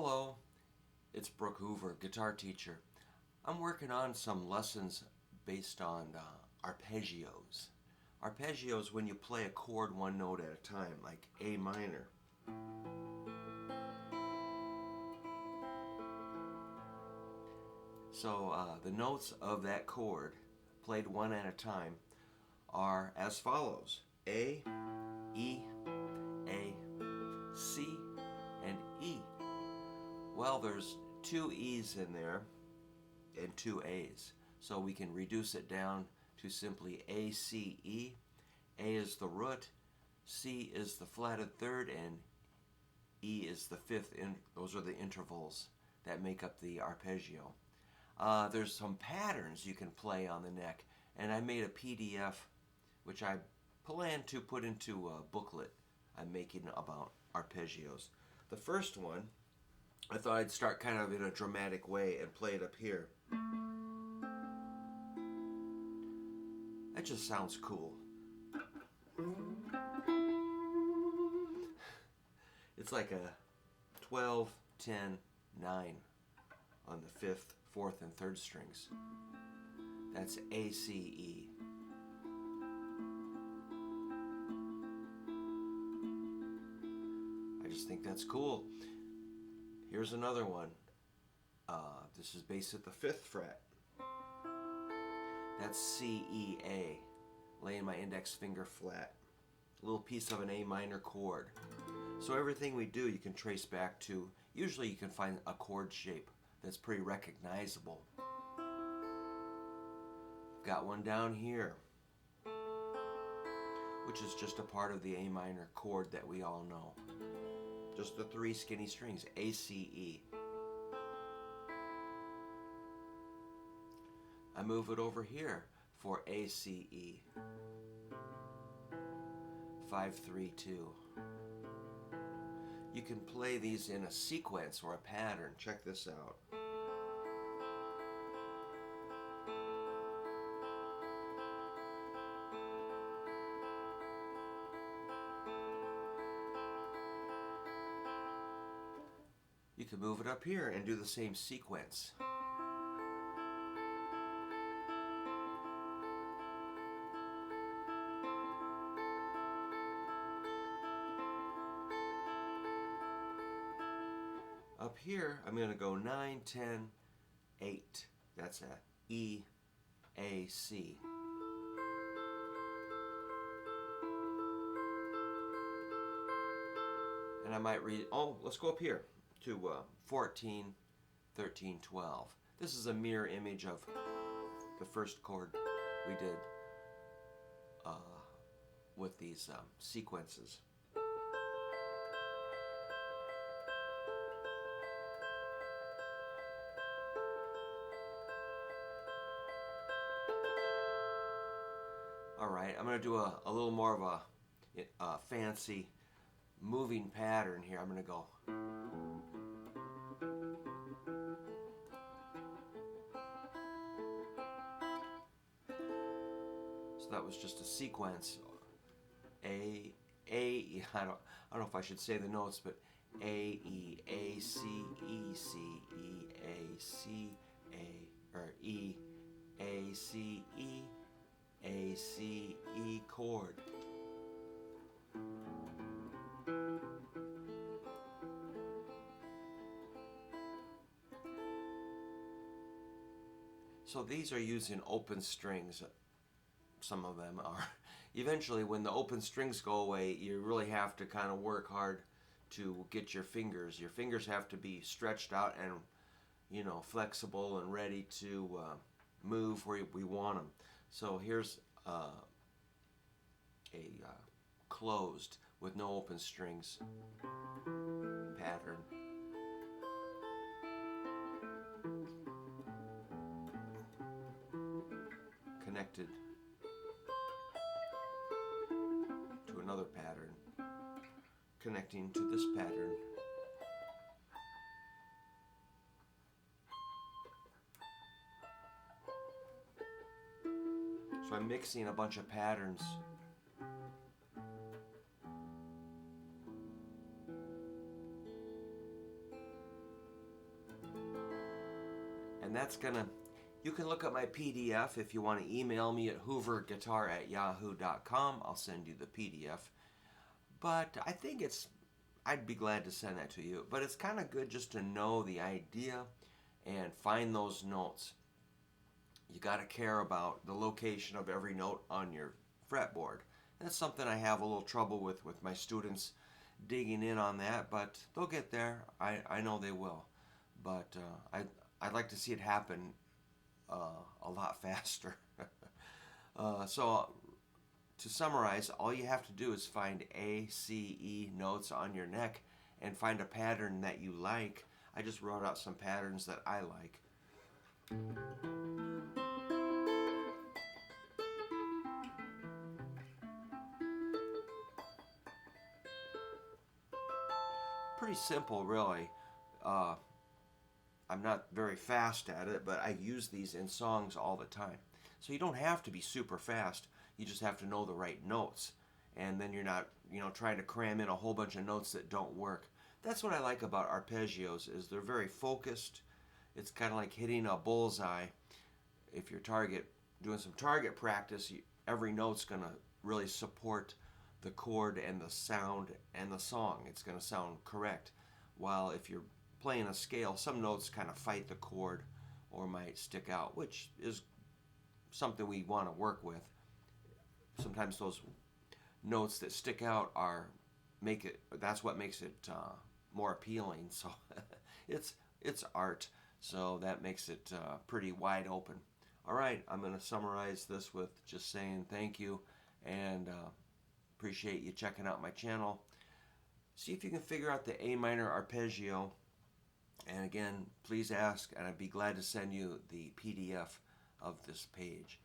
Hello, it's Brook Hoover, guitar teacher. I'm working on some lessons based on arpeggios. Arpeggios when you play a chord one note at a time, like A minor. So the notes of that chord, played one at a time, are as follows: A, E, A, C, and E. Well, there's two E's in there and two A's. So we can reduce it down to simply A, C, E. A is the root, C is the flatted third, and E is the fifth. Those are the intervals that make up the arpeggio. There's some patterns you can play on the neck, and I made a PDF which I plan to put into a booklet I'm making about arpeggios. The first one, I thought I'd start kind of in a dramatic way and play it up here. That just sounds cool. It's like a 12, 10, 9 on the 5th, 4th, and 3rd strings. That's A, C, E. I just think that's cool. Here's another one. This is based at the 5th fret. That's C, E, A. Laying my index finger flat. A little piece of an A minor chord. So everything we do you can trace back to, usually you can find a chord shape that's pretty recognizable. Got one down here, which is just a part of the A minor chord that we all know. Just the 3 skinny strings, A, C, E. I move it over here for A, C, E. 5, 3, 2. You can play these in a sequence or a pattern. Check this out. You can move it up here and do the same sequence. Up here, I'm going to go 9, 10, 8. That's a E, A, C. And I might read, let's go up here to 14, 13, 12. This is a mirror image of the first chord we did with these sequences. Alright, I'm going to do a little more of a fancy moving pattern here. I'm going to go. So that was just a sequence. A, E, I don't know if I should say the notes, but A, E, A, C, E, C, E, A, C, A, or E, A, C, E, A, C, E chord. So these are using open strings. Some of them are. Eventually, when the open strings go away, you really have to kind of work hard to get your fingers. Your fingers have to be stretched out and, flexible and ready to move where we want them. So here's a closed with no open strings pattern. Connected to another pattern, connecting to this pattern. So I'm mixing a bunch of patterns. And that's gonna, you can look at my PDF if you want to email me at hooverguitar@yahoo.com. I'll send you the PDF. But I think I'd be glad to send that to you. But it's kind of good just to know the idea and find those notes. You got to care about the location of every note on your fretboard. That's something I have a little trouble with my students digging in on that, but they'll get there. I know they will. But I'd like to see it happen a lot faster. So to summarize, all you have to do is find A, C, E notes on your neck and find a pattern that you like. I just wrote out some patterns that I like. Pretty simple, really. I'm not very fast at it, but I use these in songs all the time. So you don't have to be super fast. You just have to know the right notes. And then you're not, trying to cram in a whole bunch of notes that don't work. That's what I like about arpeggios, is they're very focused. It's kind of like hitting a bullseye. If you're doing some target practice, every note's going to really support the chord and the sound and the song. It's going to sound correct. While if you're playing a scale, some notes kind of fight the chord or might stick out, which is something we want to work with. Sometimes those notes that stick out that's what makes it more appealing. So it's art, so that makes it pretty wide open. All right, I'm going to summarize this with just saying thank you and appreciate you checking out my channel. See if you can figure out the A minor arpeggio. And again, please ask, and I'd be glad to send you the PDF of this page.